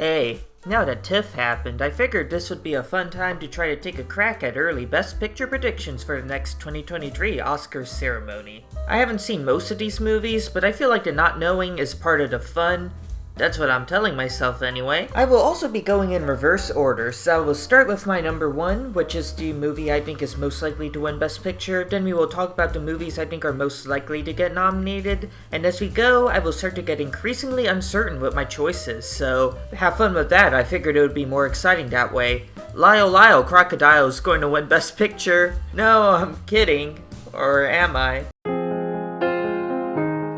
Hey, now that TIFF happened, I figured this would be a fun time to try to take a crack at early Best Picture predictions for the next 2023 Oscars ceremony. I haven't seen most of these movies, but I feel like the not knowing is part of the fun. That's what I'm telling myself anyway. I will also be going in reverse order, so I will start with my number 1, which is the movie I think is most likely to win Best Picture. Then we will talk about the movies I think are most likely to get nominated. And as we go, I will start to get increasingly uncertain with my choices, so have fun with that. I figured it would be more exciting that way. Lyle, Crocodile is going to win Best Picture. No, I'm kidding. Or am I?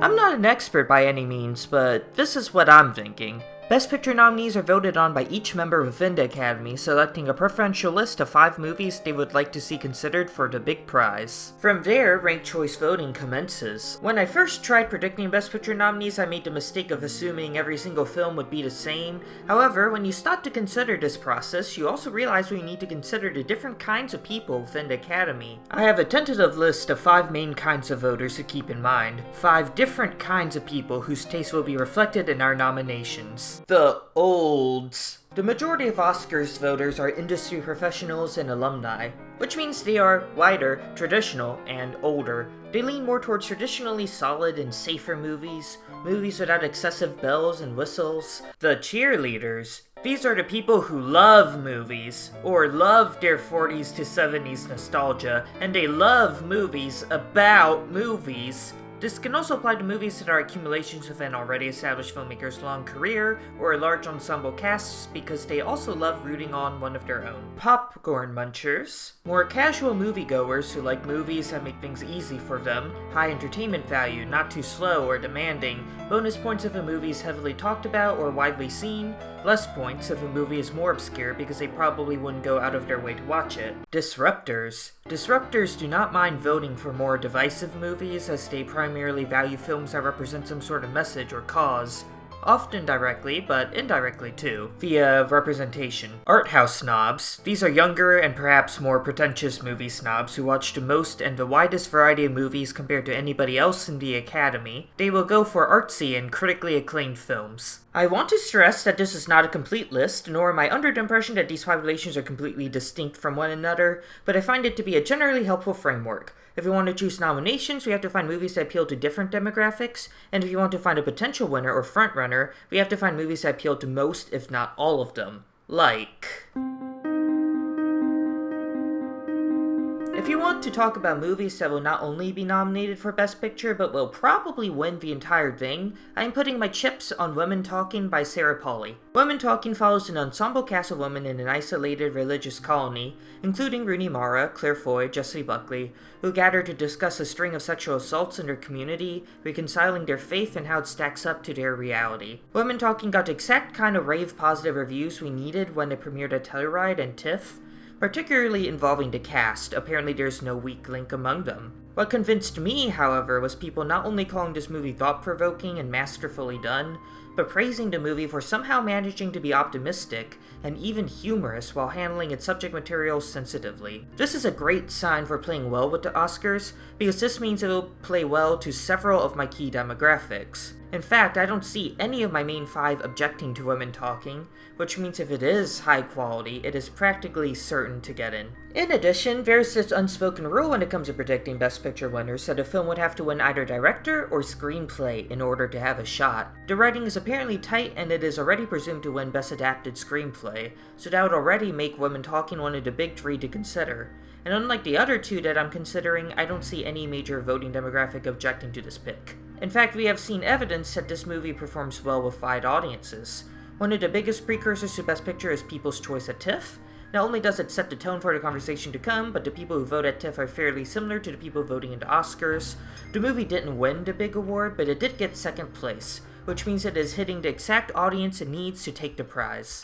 I'm not an expert by any means, but this is what I'm thinking. Best Picture nominees are voted on by each member within the Academy, selecting a preferential list of 5 movies they would like to see considered for the big prize. From there, ranked choice voting commences. When I first tried predicting Best Picture nominees, I made the mistake of assuming every single film would be the same. However, when you start to consider this process, you also realize we need to consider the different kinds of people within the Academy. I have a tentative list of 5 main kinds of voters to keep in mind. 5 different kinds of people whose tastes will be reflected in our nominations. The olds. The majority of Oscars voters are industry professionals and alumni, which means they are whiter, traditional, and older. They lean more towards traditionally solid and safer movies without excessive bells and whistles. The cheerleaders. These are the people who love movies, or love their 40s to 70s nostalgia, and they love movies about movies. This can also apply to movies that are accumulations of an already established filmmaker's long career, or large ensemble casts, because they also love rooting on one of their own. Popcorn munchers. More casual moviegoers who like movies that make things easy for them, high entertainment value, not too slow or demanding, bonus points if a movie is heavily talked about or widely seen, less points if a movie is more obscure because they probably wouldn't go out of their way to watch it. Disruptors. Disruptors do not mind voting for more divisive movies as they primarily value films that represent some sort of message or cause, often directly, but indirectly too, via representation. Art house snobs. These are younger and perhaps more pretentious movie snobs who watch the most and the widest variety of movies compared to anybody else in the Academy. They will go for artsy and critically acclaimed films. I want to stress that this is not a complete list, nor am I under the impression that these populations are completely distinct from one another, but I find it to be a generally helpful framework. If we want to choose nominations, we have to find movies that appeal to different demographics, and if you want to find a potential winner or frontrunner, we have to find movies that appeal to most, if not all of them. Like... If you want to talk about movies that will not only be nominated for Best Picture, but will probably win the entire thing, I am putting my chips on Women Talking by Sarah Polley. Women Talking follows an ensemble cast of women in an isolated religious colony, including Rooney Mara, Claire Foy, Jessie Buckley, who gather to discuss a string of sexual assaults in their community, reconciling their faith and how it stacks up to their reality. Women Talking got the exact kind of rave positive reviews we needed when it premiered at Telluride and TIFF, particularly involving the cast. Apparently there's no weak link among them. What convinced me, however, was people not only calling this movie thought-provoking and masterfully done, but praising the movie for somehow managing to be optimistic and even humorous while handling its subject material sensitively. This is a great sign for playing well with the Oscars, because this means it will play well to several of my key demographics. In fact, I don't see any of my main 5 objecting to Women Talking, which means if it is high quality, it is practically certain to get in. In addition, there's this unspoken rule when it comes to predicting Best Picture winners that a film would have to win either director or screenplay in order to have a shot. The writing is apparently tight and it is already presumed to win Best Adapted Screenplay, so that would already make Women Talking one of the big 3 to consider. And unlike the other 2 that I'm considering, I don't see any major voting demographic objecting to this pick. In fact, we have seen evidence that this movie performs well with wide audiences. One of the biggest precursors to Best Picture is People's Choice at TIFF. Not only does it set the tone for the conversation to come, but the people who vote at TIFF are fairly similar to the people voting in the Oscars. The movie didn't win the big award, but it did get 2nd place, which means it is hitting the exact audience it needs to take the prize.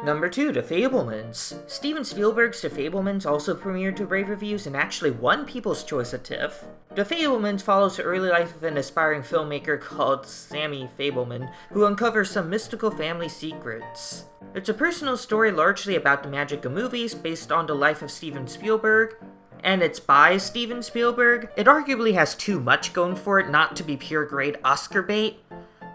Number 2, The Fabelmans. Steven Spielberg's The Fabelmans also premiered to rave reviews and actually won People's Choice at TIFF. The Fabelmans follows the early life of an aspiring filmmaker called Sammy Fabelman, who uncovers some mystical family secrets. It's a personal story largely about the magic of movies based on the life of Steven Spielberg, and it's by Steven Spielberg, it arguably has too much going for it not to be pure grade Oscar bait.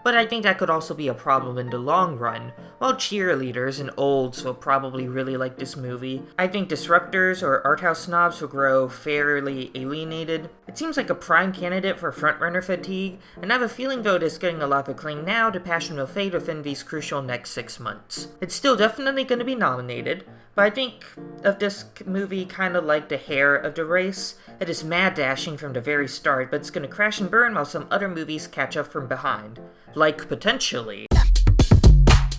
But I think that could also be a problem in the long run. While cheerleaders and olds will probably really like this movie, I think disruptors or arthouse snobs will grow fairly alienated. It seems like a prime candidate for frontrunner fatigue, and I have a feeling though it is getting a lot of acclaim now, the passion will fade within these crucial next 6 months. It's still definitely going to be nominated, but I think of this movie kind of like the hair of the race. It is mad dashing from the very start, but it's going to crash and burn while some other movies catch up from behind. Like, potentially.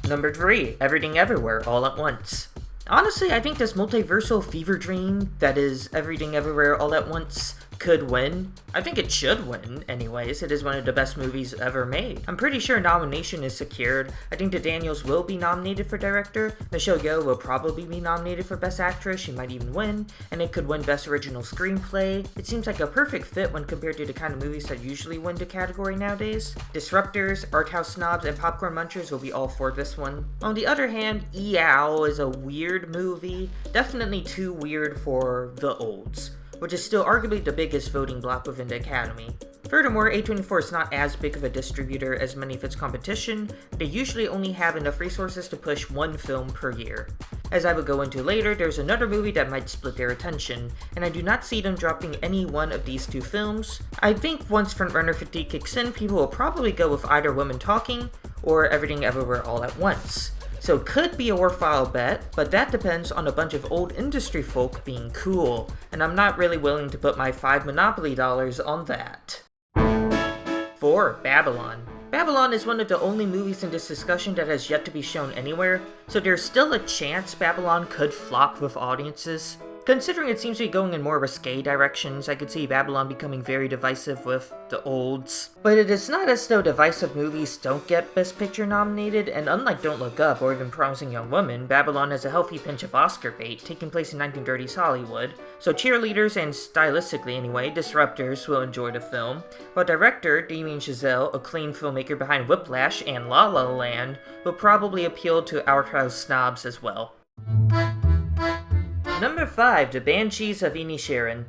Number 3, Everything Everywhere All at Once. Honestly, I think this multiversal fever dream that is Everything Everywhere All at Once could win. I think it should win, anyways. It is one of the best movies ever made. I'm pretty sure nomination is secured. I think the Daniels will be nominated for director. Michelle Yeoh will probably be nominated for Best Actress. She might even win. And it could win Best Original Screenplay. It seems like a perfect fit when compared to the kind of movies that usually win the category nowadays. Disruptors, arthouse snobs, and popcorn munchers will be all for this one. On the other hand, Eow is a weird movie. Definitely too weird for the olds, which is still arguably the biggest voting block within the Academy. Furthermore, A24 is not as big of a distributor as many of its competition. They usually only have enough resources to push one film per year. As I will go into later, there's another movie that might split their attention, and I do not see them dropping any one of these two films. I think once frontrunner fatigue kicks in, people will probably go with either Women Talking or Everything Everywhere All at Once. So it could be a worthwhile bet, but that depends on a bunch of old industry folk being cool, and I'm not really willing to put my 5 Monopoly dollars on that. 4. Babylon. Babylon is one of the only movies in this discussion that has yet to be shown anywhere, so there's still a chance Babylon could flop with audiences. Considering it seems to be going in more risque directions, I could see Babylon becoming very divisive with the olds. But it is not as though divisive movies don't get Best Picture nominated, and unlike Don't Look Up or even Promising Young Woman, Babylon has a healthy pinch of Oscar bait, taking place in 1930s Hollywood, so cheerleaders and, stylistically anyway, disruptors will enjoy the film, while director Damien Chazelle, acclaimed filmmaker behind Whiplash and La La Land, will probably appeal to arthouse snobs as well. Number 5, The Banshees of Inisherin.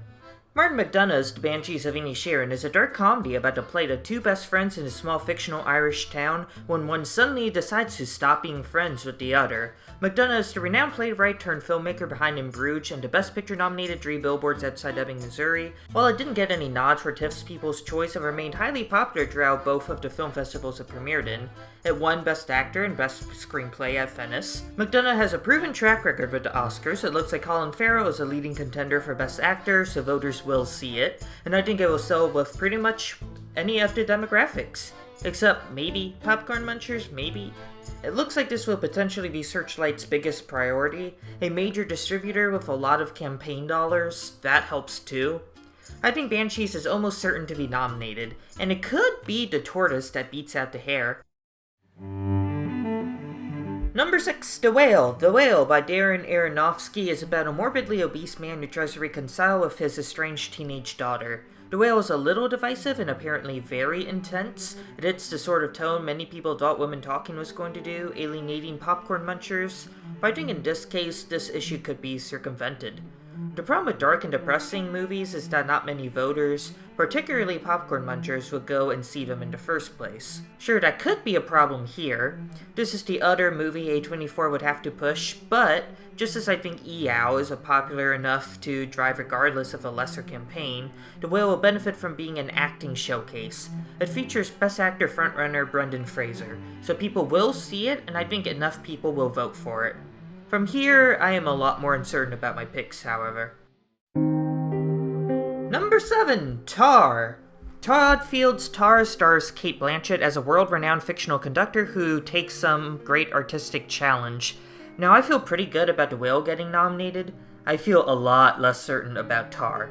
Martin McDonagh's The Banshees of Inisherin is a dark comedy about the plight of two best friends in a small fictional Irish town when one suddenly decides to stop being friends with the other. McDonagh is the renowned playwright turned filmmaker behind In Bruges and the Best Picture nominated 3 Billboards Outside Ebbing, Missouri. While it didn't get any nods for TIFF's People's Choice, it remained highly popular throughout both of the film festivals it premiered in. It won Best Actor and Best Screenplay at Venice. McDonough has a proven track record with the Oscars. It looks like Colin Farrell is a leading contender for Best Actor, so voters will see it, and I think it will sell with pretty much any of the demographics. Except maybe popcorn munchers, maybe. It looks like this will potentially be Searchlight's biggest priority. A major distributor with a lot of campaign dollars, that helps too. I think Banshees is almost certain to be nominated, and it could be the tortoise that beats out the hare. Number 6, The Whale. The Whale by Darren Aronofsky is about a morbidly obese man who tries to reconcile with his estranged teenage daughter. The Whale is a little divisive and apparently very intense. It hits the sort of tone many people thought Women Talking was going to do, alienating popcorn munchers, but I think in this case, this issue could be circumvented. The problem with dark and depressing movies is that not many voters, particularly popcorn munchers, would go and see them in the first place. Sure, that could be a problem here. This is the other movie A24 would have to push, but just as I think Eow is popular enough to drive regardless of a lesser campaign, The Whale will benefit from being an acting showcase. It features Best Actor frontrunner Brendan Fraser, so people will see it, and I think enough people will vote for it. From here, I am a lot more uncertain about my picks, however. Number 7, Tar. Todd Field's Tar stars Cate Blanchett as a world-renowned fictional conductor who takes some great artistic challenge. Now, I feel pretty good about The Whale getting nominated. I feel a lot less certain about Tar.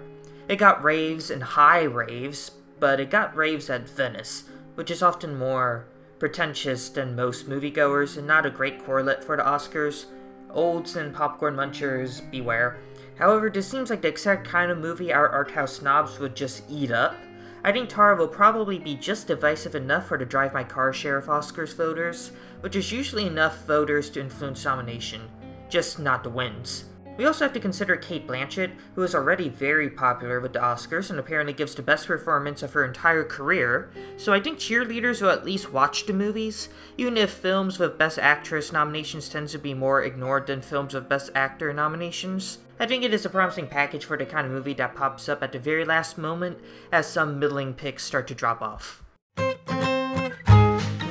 It got raves and high raves, but it got raves at Venice, which is often more pretentious than most moviegoers and not a great correlate for the Oscars. Olds and popcorn munchers, beware. However, this seems like the exact kind of movie our arthouse snobs would just eat up. I think Tar will probably be just divisive enough for the Drive My Car share of Oscars voters, which is usually enough voters to influence nomination, just not the wins. We also have to consider Cate Blanchett, who is already very popular with the Oscars and apparently gives the best performance of her entire career, so I think cheerleaders will at least watch the movies, even if films with Best Actress nominations tend to be more ignored than films with Best Actor nominations. I think it is a promising package for the kind of movie that pops up at the very last moment as some middling picks start to drop off.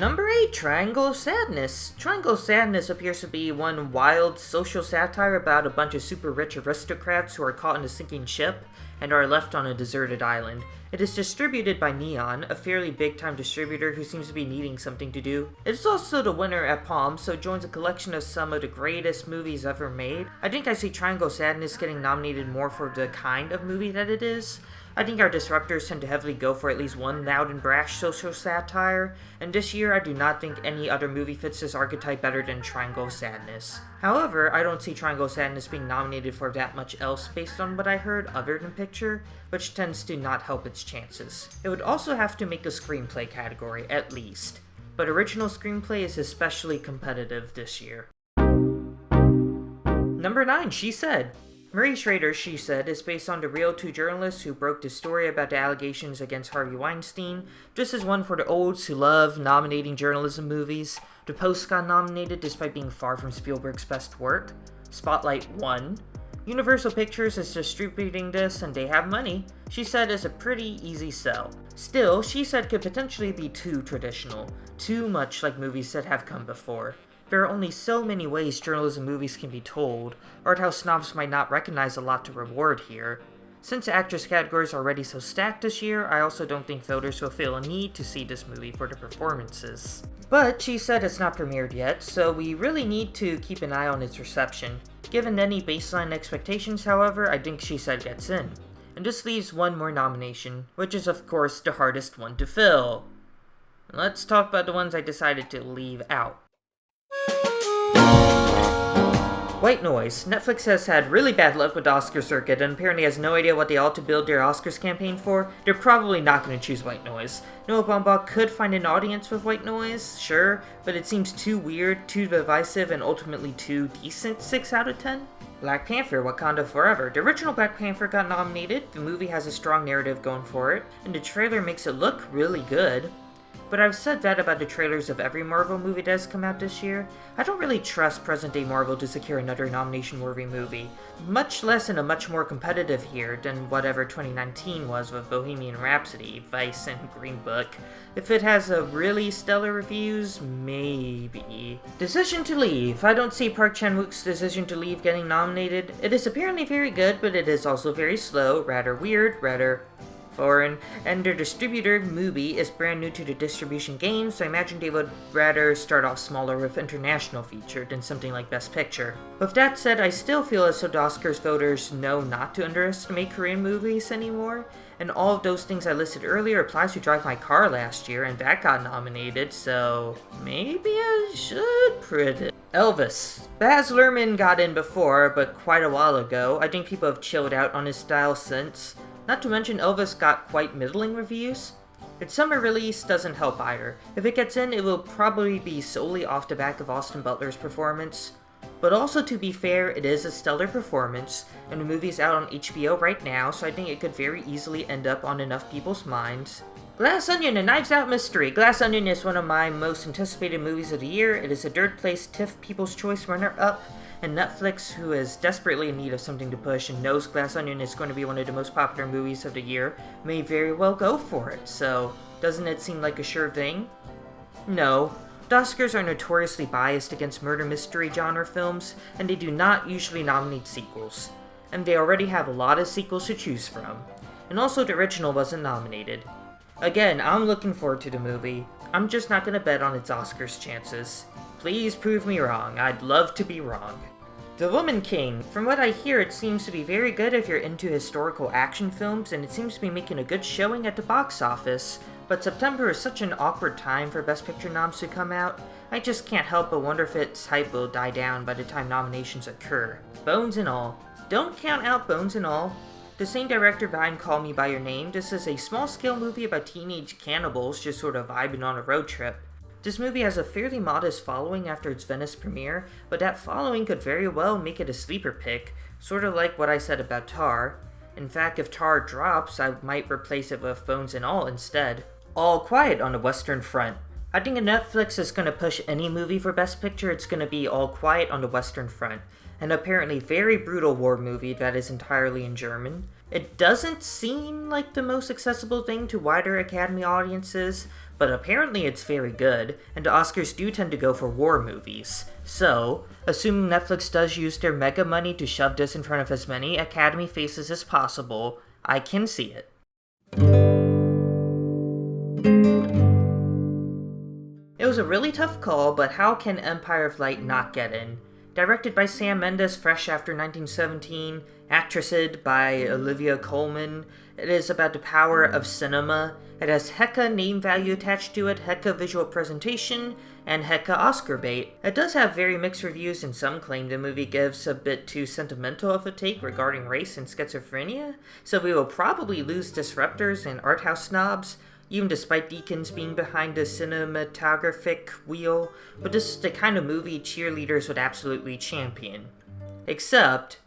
Number 8, Triangle of Sadness. Triangle of Sadness appears to be one wild social satire about a bunch of super rich aristocrats who are caught in a sinking ship and are left on a deserted island. It is distributed by Neon, a fairly big-time distributor who seems to be needing something to do. It is also the winner at Palm, so it joins a collection of some of the greatest movies ever made. I think I see Triangle of Sadness getting nominated more for the kind of movie that it is. I think our disruptors tend to heavily go for at least one loud and brash social satire, and this year I do not think any other movie fits this archetype better than Triangle of Sadness. However, I don't see Triangle of Sadness being nominated for that much else based on what I heard other than picture, which tends to not help its chances. It would also have to make a screenplay category, at least, but original screenplay is especially competitive this year. Number 9, She Said. Marie Schrader's She Said is based on the real two journalists who broke the story about the allegations against Harvey Weinstein. This is one for the olds who love nominating journalism movies. The Post got nominated despite being far from Spielberg's best work. Spotlight won. Universal Pictures is distributing this and they have money. She Said is a pretty easy sell. Still, She Said could potentially be too traditional, too much like movies that have come before. There are only so many ways journalism movies can be told, art house snobs might not recognize a lot to reward here. Since the actress categories are already so stacked this year, I also don't think voters will feel a need to see this movie for the performances. But She Said it's not premiered yet, so we really need to keep an eye on its reception. Given any baseline expectations, however, I think She Said gets in. And this leaves one more nomination, which is of course the hardest one to fill. Let's talk about the ones I decided to leave out. White Noise. Netflix has had really bad luck with the Oscar circuit and apparently has no idea what they ought to build their Oscars campaign for. They're probably not going to choose White Noise. Noah Baumbach could find an audience with White Noise, sure, but it seems too weird, too divisive, and ultimately too decent 6 out of 10. Black Panther, Wakanda Forever. The original Black Panther got nominated, the movie has a strong narrative going for it, and the trailer makes it look really good. But I've said that about the trailers of every Marvel movie that has come out this year. I don't really trust present-day Marvel to secure another nomination-worthy movie, much less in a much more competitive year than whatever 2019 was with Bohemian Rhapsody, Vice, and Green Book. If it has a really stellar reviews, maybe. Decision to Leave. I don't see Park Chan-wook's Decision to Leave getting nominated. It is apparently very good, but it is also very slow, rather weird, rather foreign, and their distributor, Mubi, is brand new to the distribution game, so I imagine they would rather start off smaller with international feature than something like Best Picture. With that said, I still feel as though the Oscars voters know not to underestimate Korean movies anymore, and all of those things I listed earlier applies to Drive My Car last year, and that got nominated, so maybe I should predict. Elvis. Baz Luhrmann got in before, but quite a while ago. I think people have chilled out on his style since. Not to mention, Elvis got quite middling reviews. Its summer release doesn't help either. If it gets in, it will probably be solely off the back of Austin Butler's performance. But also, to be fair, it is a stellar performance, and the movie's out on HBO right now, so I think it could very easily end up on enough people's minds. Glass Onion, A Knives Out Mystery. Glass Onion is one of my most anticipated movies of the year. It is a third place TIFF People's Choice runner-up. And Netflix, who is desperately in need of something to push and knows Glass Onion is going to be one of the most popular movies of the year, may very well go for it, so doesn't it seem like a sure thing? No. The Oscars are notoriously biased against murder mystery genre films, and they do not usually nominate sequels. And they already have a lot of sequels to choose from. And also the original wasn't nominated. Again, I'm looking forward to the movie. I'm just not gonna bet on its Oscars chances. Please prove me wrong. I'd love to be wrong. The Woman King. From what I hear, it seems to be very good if you're into historical action films, and it seems to be making a good showing at the box office. But September is such an awkward time for Best Picture noms to come out. I just can't help but wonder if its hype will die down by the time nominations occur. Bones and All. Don't count out Bones and All. The same director behind Call Me By Your Name, this is a small-scale movie about teenage cannibals just sort of vibing on a road trip. This movie has a fairly modest following after its Venice premiere, but that following could very well make it a sleeper pick, Sort of like what I said about Tar. In fact, if Tar drops, I might replace it with Bones and All instead. All Quiet on the Western Front. I think if Netflix is going to push any movie for Best Picture, it's going to be All Quiet on the Western Front, an apparently very brutal war movie that is entirely in German. It doesn't seem like the most accessible thing to wider Academy audiences, but apparently it's very good, and the Oscars do tend to go for war movies. So, assuming Netflix does use their mega money to shove this in front of as many Academy faces as possible, I can see it. It was a really tough call, but how can Empire of Light not get in? Directed by Sam Mendes fresh after 1917, actressed by Olivia Colman, it is about the power of cinema. It has hecka name value attached to it, hecka visual presentation, and hecka Oscar bait. It does have very mixed reviews, and some claim the movie gives a bit too sentimental of a take regarding race and schizophrenia, so we will probably lose disruptors and art house snobs, even despite Deakins being behind the cinematographic wheel, but this is the kind of movie cheerleaders would absolutely champion. Except,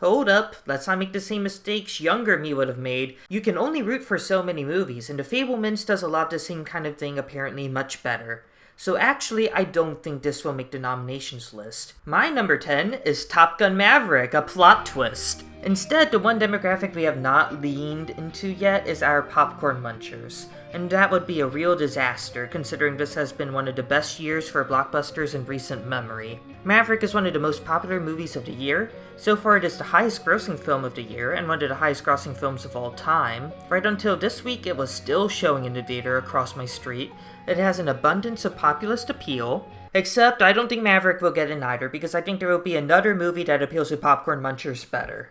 hold up, let's not make the same mistakes younger me would have made. You can only root for so many movies, and the Fabelmans does a lot of the same kind of thing apparently much better. So actually, I don't think this will make the nominations list. My number 10 is Top Gun Maverick, a plot twist. Instead, the one demographic we have not leaned into yet is our popcorn munchers, and that would be a real disaster considering this has been one of the best years for blockbusters in recent memory. Maverick is one of the most popular movies of the year. So far it is the highest grossing film of the year and one of the highest grossing films of all time. Right until this week it was still showing in the theater across my street. It has an abundance of populist appeal. Except I don't think Maverick will get in either because I think there will be another movie that appeals to popcorn munchers better.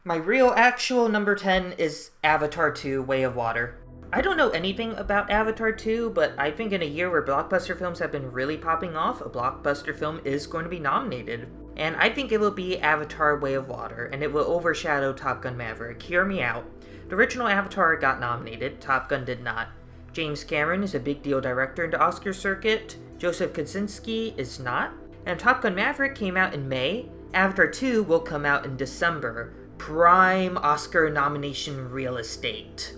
My real actual number 10 is Avatar 2: Way of Water. I don't know anything about Avatar 2, but I think in a year where blockbuster films have been really popping off, a blockbuster film is going to be nominated. And I think it will be Avatar: Way of Water, and it will overshadow Top Gun Maverick. Hear me out. The original Avatar got nominated, Top Gun did not. James Cameron is a big deal director in the Oscar circuit, Joseph Kosinski is not, and Top Gun Maverick came out in May, Avatar 2 will come out in December. Prime Oscar nomination real estate.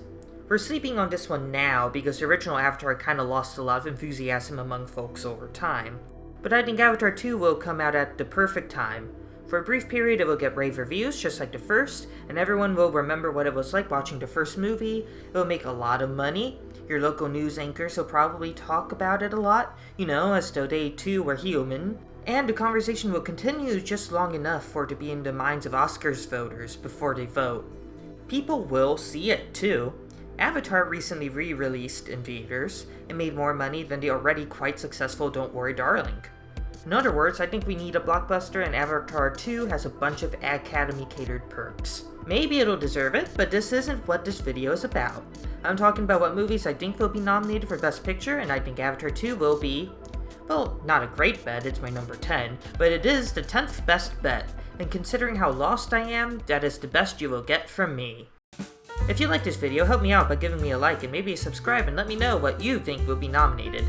We're sleeping on this one now because the original Avatar kinda lost a lot of enthusiasm among folks over time. But I think Avatar 2 will come out at the perfect time. For a brief period it will get rave reviews just like the first, and everyone will remember what it was like watching the first movie. It will make a lot of money. Your local news anchors will probably talk about it a lot, as though they too were human. And the conversation will continue just long enough for it to be in the minds of Oscars voters before they vote. People will see it too. Avatar recently re-released in theaters and made more money than the already quite successful Don't Worry Darling. In other words, I think we need a blockbuster, and Avatar 2 has a bunch of Academy-catered perks. Maybe it'll deserve it, but this isn't what this video is about. I'm talking about what movies I think will be nominated for Best Picture, and I think Avatar 2 will be, well, not a great bet, it's my number 10, but it is the 10th best bet, and considering how lost I am, that is the best you will get from me. If you like this video, help me out by giving me a like and maybe a subscribe and let me know what you think will be nominated.